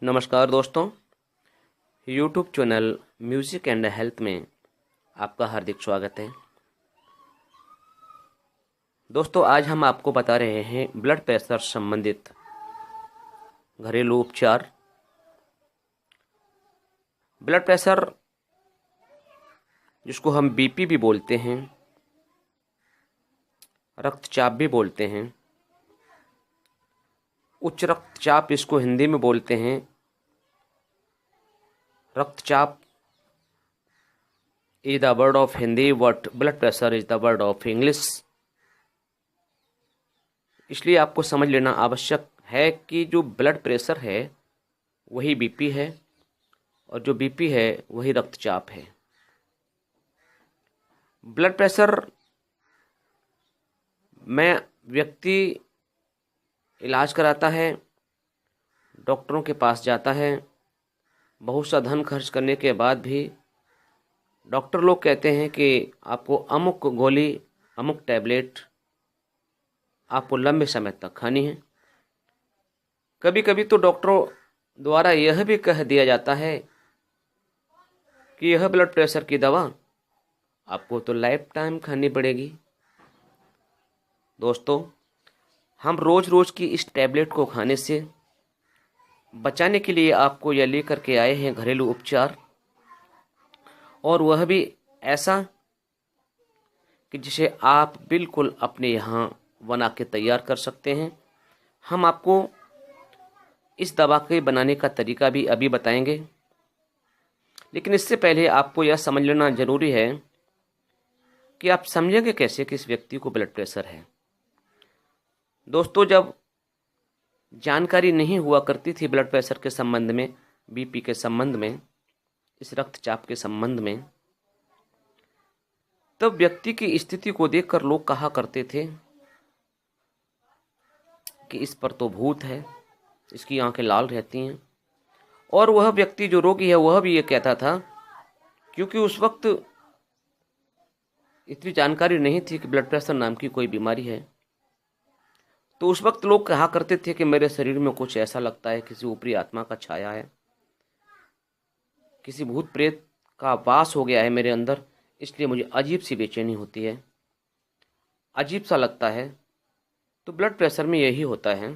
नमस्कार दोस्तों, YouTube channel music and health में आपका हार्दिक स्वागत है। दोस्तों, आज हम आपको बता रहे हैं ब्लड प्रेशर संबंधित घरेलू उपचार। ब्लड प्रेशर, जिसको हम बीपी भी बोलते हैं, रक्तचाप भी बोलते हैं, उच्च रक्तचाप इसको हिंदी में बोलते हैं। रक्तचाप is the word of Hindi, what blood pressure is the word of English। इसलिए आपको समझ लेना आवश्यक है कि जो ब्लड प्रेशर है वही बीपी है और जो बीपी है वही रक्तचाप है। ब्लड प्रेशर में व्यक्ति इलाज कराता है, डॉक्टरों के पास जाता है, बहुत सा धन खर्च करने के बाद भी डॉक्टर लोग कहते हैं कि आपको अमुक गोली, अमुक टैबलेट आपको लंबे समय तक खानी है। कभी कभी तो डॉक्टरों द्वारा यह भी कह दिया जाता है कि यह ब्लड प्रेशर की दवा आपको तो लाइफ टाइम खानी पड़ेगी। दोस्तों, हम रोज रोज की इस टैबलेट को खाने से बचाने के लिए आपको यह लेकर के आए हैं घरेलू उपचार, और वह भी ऐसा कि जिसे आप बिल्कुल अपने यहाँ बना के तैयार कर सकते हैं। हम आपको इस दवा के बनाने का तरीका भी अभी बताएंगे, लेकिन इससे पहले आपको यह समझ लेना जरूरी है कि आप समझेंगे कैसे कि इस व्यक्ति को ब्लड प्रेशर है। दोस्तों, जब जानकारी नहीं हुआ करती थी ब्लड प्रेशर के संबंध में, बीपी के संबंध में, इस रक्तचाप के संबंध में, तब व्यक्ति की स्थिति को देखकर लोग कहा करते थे कि इस पर तो भूत है, इसकी आंखें लाल रहती हैं। और वह व्यक्ति जो रोगी है वह भी ये कहता था, क्योंकि उस वक्त इतनी जानकारी नहीं थी कि ब्लड प्रेशर नाम की कोई बीमारी है। तो उस वक्त लोग कहा करते थे कि मेरे शरीर में कुछ ऐसा लगता है, किसी ऊपरी आत्मा का छाया है, किसी भूत प्रेत का वास हो गया है मेरे अंदर, इसलिए मुझे अजीब सी बेचैनी होती है, अजीब सा लगता है। तो ब्लड प्रेशर में यही होता है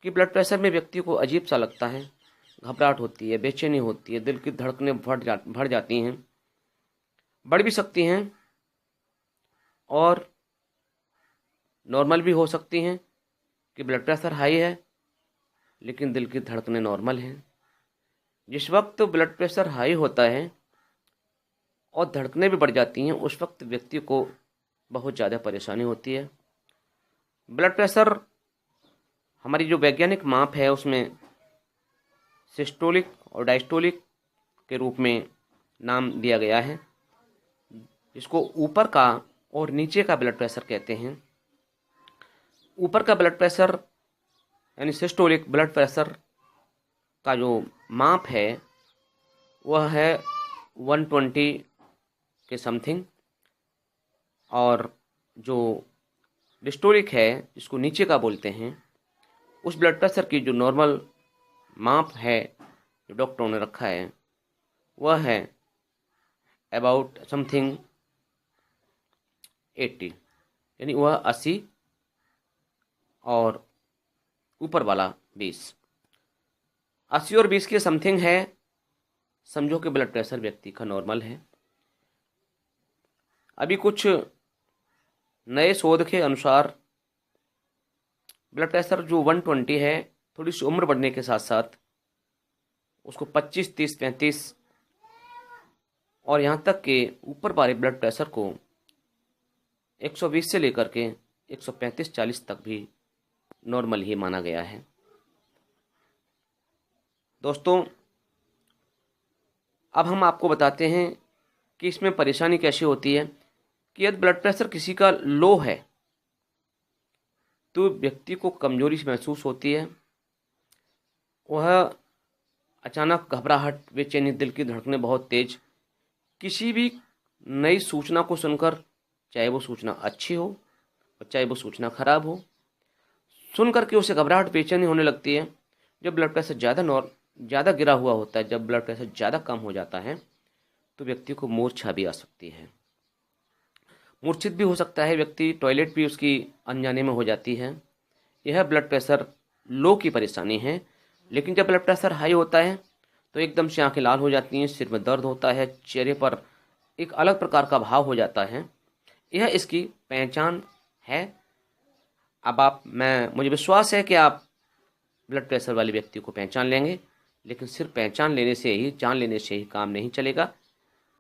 कि ब्लड प्रेशर में व्यक्ति को अजीब सा लगता है, घबराहट होती है, बेचैनी होती है, दिल की धड़कनें बढ़ जाती हैं, बढ़ भी सकती हैं और नॉर्मल भी हो सकती हैं कि ब्लड प्रेशर हाई है लेकिन दिल की धड़कनें नॉर्मल हैं। जिस वक्त ब्लड प्रेशर हाई होता है और धड़कनें भी बढ़ जाती हैं, उस वक्त व्यक्ति को बहुत ज़्यादा परेशानी होती है। ब्लड प्रेशर हमारी जो वैज्ञानिक माप है उसमें सिस्टोलिक और डायस्टोलिक के रूप में नाम दिया गया है, जिसको ऊपर का और नीचे का ब्लड प्रेशर कहते हैं। ऊपर का ब्लड प्रेशर यानी सिस्टोलिक ब्लड प्रेशर का जो माप है वह है 120 के समथिंग, और जो डिस्टोलिक है जिसको नीचे का बोलते हैं, उस ब्लड प्रेशर की जो नॉर्मल माप है जो डॉक्टरों ने रखा है वह है अबाउट समथिंग 80, यानी वह 80 और ऊपर वाला 20। 80 और 20 के समथिंग है, समझो कि ब्लड प्रेशर व्यक्ति का नॉर्मल है। अभी कुछ नए शोध के अनुसार ब्लड प्रेशर जो 120 है, थोड़ी सी उम्र बढ़ने के साथ साथ उसको 25, 30, 35 और यहाँ तक के ऊपर वाले ब्लड प्रेशर को 120 से लेकर के 135, 40 तक भी नॉर्मल ही माना गया है। दोस्तों, अब हम आपको बताते हैं कि इसमें परेशानी कैसे होती है कि यदि ब्लड प्रेशर किसी का लो है तो व्यक्ति को कमजोरी महसूस होती है, वह अचानक घबराहट, बेचैनी, दिल की धड़कनें बहुत तेज, किसी भी नई सूचना को सुनकर, चाहे वो सूचना अच्छी हो और चाहे वो सूचना खराब हो, सुन करके उसे घबराहट, बेचैनी होने लगती है। जब ब्लड प्रेशर ज़्यादा गिरा हुआ होता है, जब ब्लड प्रेशर ज़्यादा कम हो जाता है तो व्यक्ति को मूर्छा भी आ सकती है, मूर्छित भी हो सकता है व्यक्ति, टॉयलेट भी उसकी अनजाने में हो जाती है। यह ब्लड प्रेशर लो की परेशानी है। लेकिन जब ब्लड प्रेशर हाई होता है तो एकदम से आंखें लाल हो जाती हैं, सिर में दर्द होता है, चेहरे पर एक अलग प्रकार का भाव हो जाता है। यह इसकी पहचान है। अब मुझे विश्वास है कि आप ब्लड प्रेशर वाले व्यक्ति को पहचान लेंगे। लेकिन सिर्फ पहचान लेने से ही, जान लेने से ही काम नहीं चलेगा।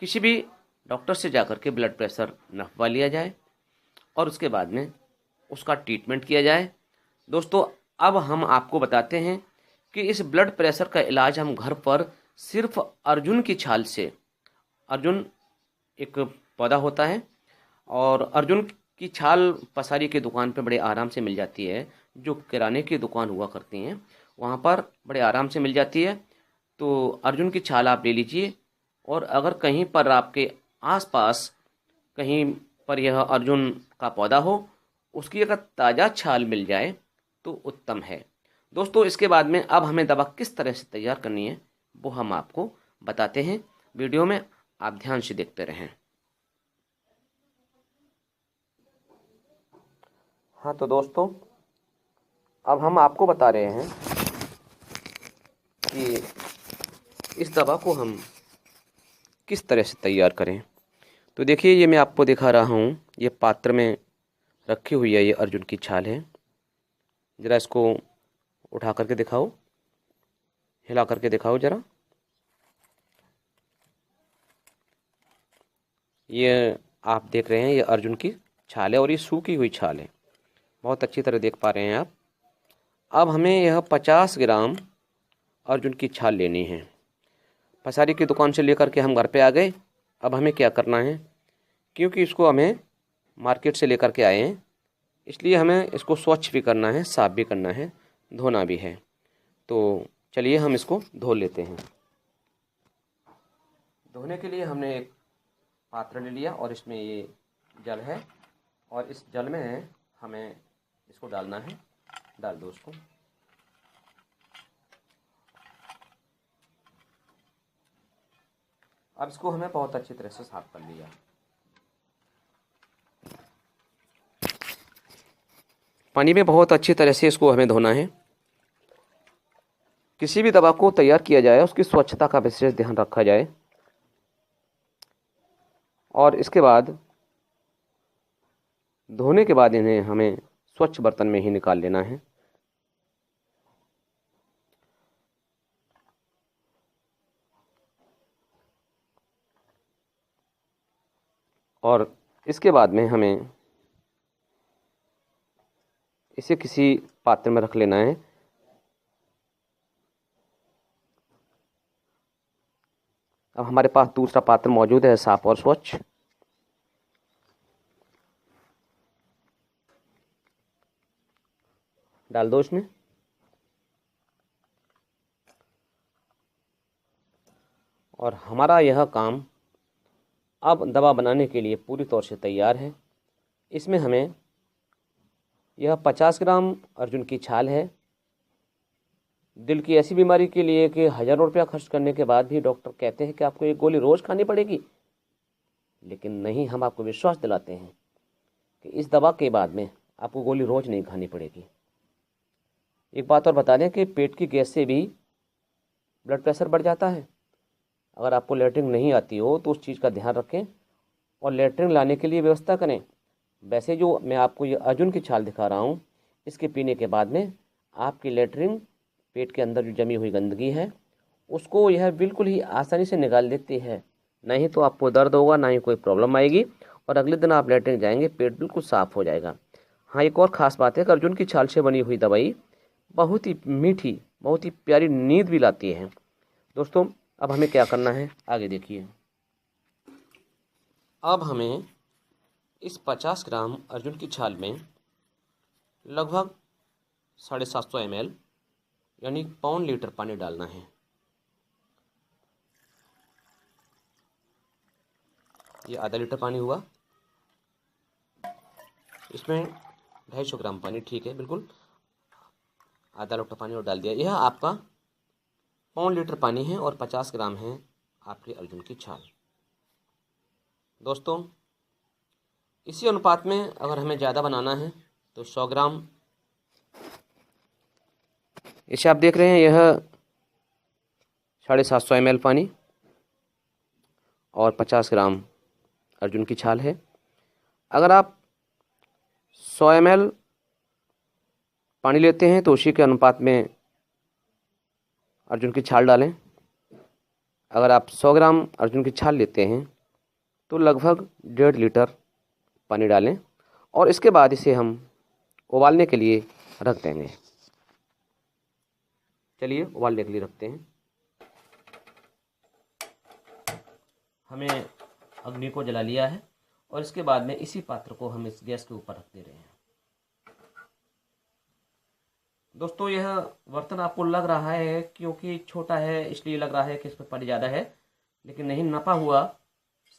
किसी भी डॉक्टर से जाकर के ब्लड प्रेशर नपवा लिया जाए और उसके बाद में उसका ट्रीटमेंट किया जाए। दोस्तों, अब हम आपको बताते हैं कि इस ब्लड प्रेशर का इलाज हम घर पर सिर्फ अर्जुन की छाल से, अर्जुन एक पौधा होता है और अर्जुन की छाल पसारी की दुकान पे बड़े आराम से मिल जाती है। जो किराने की दुकान हुआ करती हैं वहाँ पर बड़े आराम से मिल जाती है। तो अर्जुन की छाल आप ले लीजिए और अगर कहीं पर आपके आसपास कहीं पर यह अर्जुन का पौधा हो, उसकी अगर ताज़ा छाल मिल जाए तो उत्तम है। दोस्तों, इसके बाद में अब हमें दवा किस तरह से तैयार करनी है वो हम आपको बताते हैं। वीडियो में आप ध्यान से देखते रहें। हाँ तो दोस्तों, अब हम आपको बता रहे हैं कि इस दवा को हम किस तरह से तैयार करें। तो देखिए, ये मैं आपको दिखा रहा हूँ, ये पात्र में रखी हुई है, ये अर्जुन की छाल है। ज़रा इसको उठा करके दिखाओ, हिला करके दिखाओ ज़रा। ये आप देख रहे हैं, ये अर्जुन की छाल है और ये सूखी हुई छाल है, बहुत अच्छी तरह देख पा रहे हैं आप। अब हमें यह 50 ग्राम अर्जुन की छाल लेनी है। पसारी की दुकान से लेकर के हम घर पे आ गए। अब हमें क्या करना है, क्योंकि इसको हमें मार्केट से लेकर के आए हैं, इसलिए हमें इसको स्वच्छ भी करना है, साफ़ भी करना है, धोना भी है। तो चलिए हम इसको धो लेते हैं। धोने के लिए हमने एक पात्र ले लिया और इसमें ये जल है और इस जल में हमें इसको डालना है। डाल दो उसको। अब इसको हमें बहुत अच्छी तरह से साफ कर लिया। पानी में बहुत अच्छी तरह से इसको हमें धोना है। किसी भी दवा को तैयार किया जाए उसकी स्वच्छता का विशेष ध्यान रखा जाए और इसके बाद धोने के बाद इन्हें हमें स्वच्छ बर्तन में ही निकाल लेना है। और इसके बाद में हमें इसे किसी पात्र में रख लेना है। अब हमारे पास दूसरा पात्र मौजूद है, साफ और स्वच्छ। डाल दो इसमें। और हमारा यह काम अब दवा बनाने के लिए पूरी तौर से तैयार है। इसमें हमें यह 50 ग्राम अर्जुन की छाल है। दिल की ऐसी बीमारी के लिए कि हज़ारों रुपया खर्च करने के बाद भी डॉक्टर कहते हैं कि आपको एक गोली रोज़ खानी पड़ेगी, लेकिन नहीं, हम आपको विश्वास दिलाते हैं कि इस दवा के बाद में आपको गोली रोज़ नहीं खानी पड़ेगी। एक बात और बता दें कि पेट की गैस से भी ब्लड प्रेशर बढ़ जाता है। अगर आपको लैट्रिन नहीं आती हो तो उस चीज़ का ध्यान रखें और लैट्रिन लाने के लिए व्यवस्था करें। वैसे जो मैं आपको ये अर्जुन की छाल दिखा रहा हूँ, इसके पीने के बाद में आपकी लैट्रिन, पेट के अंदर जो जमी हुई गंदगी है, उसको यह बिल्कुल ही आसानी से निकाल देती है। नहीं तो आपको दर्द होगा, ना ही कोई प्रॉब्लम आएगी और अगले दिन आप लैट्रिन जाएंगे, पेट बिल्कुल साफ़ हो जाएगा। हाँ, एक और ख़ास बात है कि अर्जुन की छाल से बनी हुई दवाई बहुत ही मीठी, बहुत ही प्यारी नींद भी लाती है। दोस्तों, अब हमें क्या करना है आगे देखिए। अब हमें इस 50 ग्राम अर्जुन की छाल में लगभग 750 ml यानी पौन लीटर पानी डालना है। ये आधा लीटर पानी हुआ। इसमें 250 ग्राम पानी, ठीक है बिल्कुल। आधा लोटा पानी और डाल दिया। यह आपका पौन लीटर पानी है और 50 ग्राम है आपके अर्जुन की छाल। दोस्तों इसी अनुपात में अगर हमें ज़्यादा बनाना है तो 100 ग्राम, इसे आप देख रहे हैं यह 750 ml पानी और 50 ग्राम अर्जुन की छाल है। अगर आप 100 ml पानी लेते हैं तो उसी के अनुपात में अर्जुन की छाल डालें। अगर आप 100 ग्राम अर्जुन की छाल लेते हैं तो लगभग 1.5 लीटर पानी डालें और इसके बाद इसे हम उबालने के लिए रख देंगे। चलिए उबालने के लिए रखते हैं। हमें अग्नि को जला लिया है और इसके बाद में इसी पात्र को हम इस गैस के ऊपर रख दे रहे हैं। दोस्तों यह बर्तन आपको लग रहा है क्योंकि छोटा है इसलिए लग रहा है कि इसमें पानी ज़्यादा है, लेकिन नहीं, नपा हुआ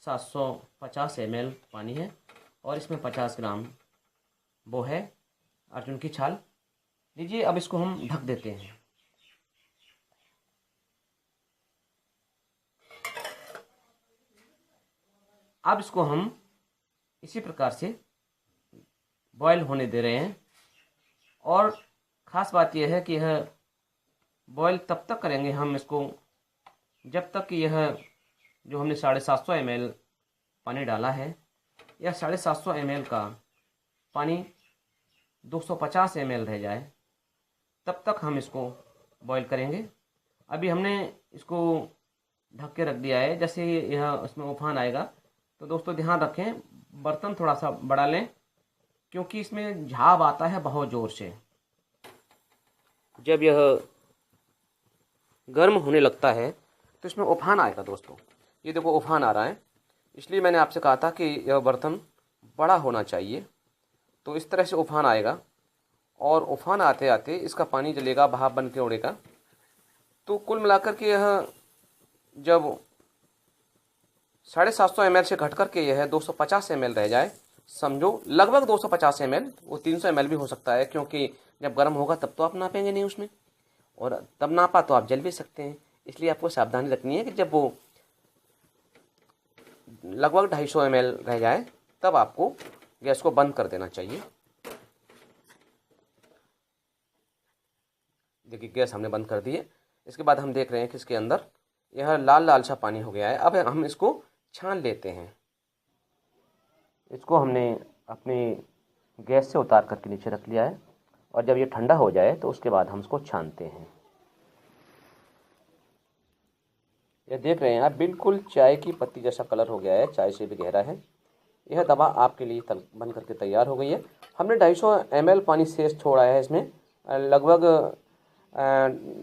750 ml पानी है और इसमें 50 ग्राम वो है अर्जुन की छाल। लीजिए अब इसको हम ढक देते हैं। अब इसको हम इसी प्रकार से बॉयल होने दे रहे हैं और ख़ास बात यह है कि यह बॉयल तब तक करेंगे हम इसको जब तक कि यह जो हमने 750 ml पानी डाला है, यह 750 ml का पानी 250 ml रह जाए, तब तक हम इसको बॉईल करेंगे। अभी हमने इसको ढक के रख दिया है। जैसे यह इसमें उफान आएगा तो दोस्तों ध्यान रखें, बर्तन थोड़ा सा बड़ा लें क्योंकि इसमें झाग आता है बहुत ज़ोर से। जब यह गर्म होने लगता है तो इसमें उफान आएगा। दोस्तों ये देखो उफान आ रहा है, इसलिए मैंने आपसे कहा था कि यह बर्तन बड़ा होना चाहिए। तो इस तरह से उफान आएगा और उफान आते आते इसका पानी जलेगा, भाप बन के उड़ेगा। तो कुल मिलाकर के यह जब 750 ml से घट कर के यह 250 ml रह जाए, समझो लगभग 250 ml, वो 300 ml भी हो सकता है क्योंकि जब गर्म होगा तब तो आप नापेंगे नहीं उसमें, और तब नापा तो आप जल भी सकते हैं। इसलिए आपको सावधानी रखनी है कि जब वो लगभग 250 ml रह जाए तब आपको गैस को बंद कर देना चाहिए। देखिए गैस हमने बंद कर दी है। इसके बाद हम देख रहे हैं कि इसके अंदर यह लाल लाल सा पानी हो गया है। अब हम इसको छान लेते हैं। इसको हमने अपने गैस से उतार करके नीचे रख लिया है और जब ये ठंडा हो जाए तो उसके बाद हम इसको छानते हैं। ये देख रहे हैं आप, बिल्कुल चाय की पत्ती जैसा कलर हो गया है, चाय से भी गहरा है। यह दवा आपके लिए बन करके तैयार हो गई है। हमने 250 ml पानी शेष छोड़ा है। इसमें लगभग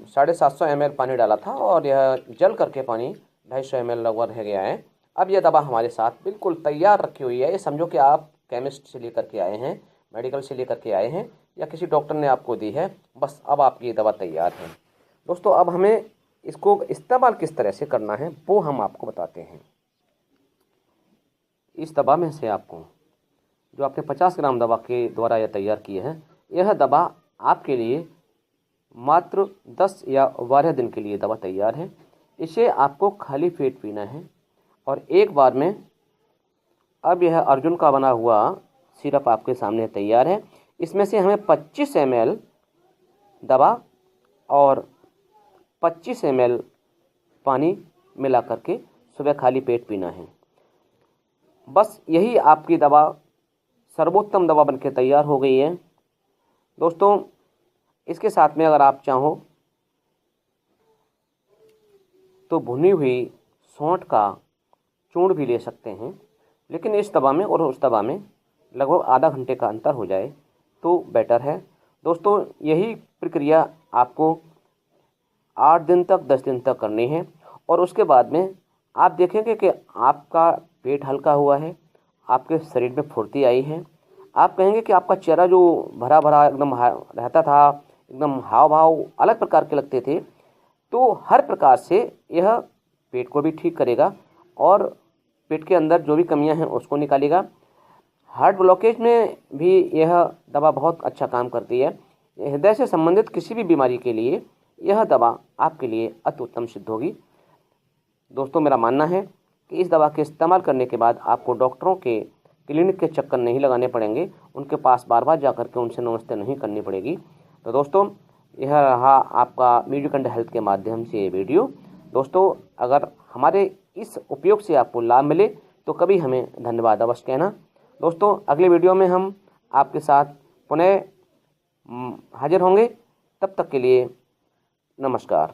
750 ml पानी डाला था और यह जल करके पानी 250 ml लगभग रह गया है। अब यह दवा हमारे साथ बिल्कुल तैयार रखी हुई है। ये समझो कि आप केमिस्ट से लेकर के आए हैं, मेडिकल से लेकर के आए हैं या किसी डॉक्टर ने आपको दी है, बस अब आपकी ये दवा तैयार है। दोस्तों अब हमें इसको इस्तेमाल किस तरह से करना है वो हम आपको बताते हैं। इस दवा में से आपको जो आपने 50 ग्राम दवा के द्वारा यह तैयार की है, यह दवा आपके लिए मात्र 10 या 12 दिन के लिए दवा तैयार है। इसे आपको खाली पेट पीना है और एक बार में। अब यह अर्जुन का बना हुआ सिरप आपके सामने तैयार है। इसमें से हमें 25 ml दवा और 25 ml पानी मिला करके सुबह खाली पेट पीना है। बस यही आपकी दवा सर्वोत्तम दवा बनके तैयार हो गई है। दोस्तों इसके साथ में अगर आप चाहो तो भुनी हुई सौंठ का चूर्ण भी ले सकते हैं, लेकिन इस दवा में और उस दवा में लगभग आधा घंटे का अंतर हो जाए तो बेटर है। दोस्तों यही प्रक्रिया आपको 8 दिन तक 10 दिन तक करनी है और उसके बाद में आप देखेंगे कि आपका पेट हल्का हुआ है, आपके शरीर में फुर्ती आई है। आप कहेंगे कि आपका चेहरा जो भरा भरा एकदम रहता था, एकदम हाव भाव अलग प्रकार के लगते थे, तो हर प्रकार से यह पेट को भी ठीक करेगा और पेट के अंदर जो भी कमियां हैं उसको निकालेगा। हार्ट ब्लॉकेज में भी यह दवा बहुत अच्छा काम करती है। हृदय से संबंधित किसी भी बीमारी के लिए यह दवा आपके लिए अति उत्तम सिद्ध होगी। दोस्तों, मेरा मानना है कि इस दवा के इस्तेमाल करने के बाद आपको डॉक्टरों के क्लिनिक के चक्कर नहीं लगाने पड़ेंगे, उनके पास बार बार जा करके उनसे नमस्ते नहीं करनी पड़ेगी। तो दोस्तों, यह रहा आपका म्यूजिक एंड हेल्थ के माध्यम से ये वीडियो। दोस्तों, अगर हमारे इस उपयोग से आपको लाभ मिले तो कभी हमें धन्यवाद अवश्य कहना। दोस्तों, अगले वीडियो में हम आपके साथ पुनः हाजिर होंगे। तब तक के लिए नमस्कार।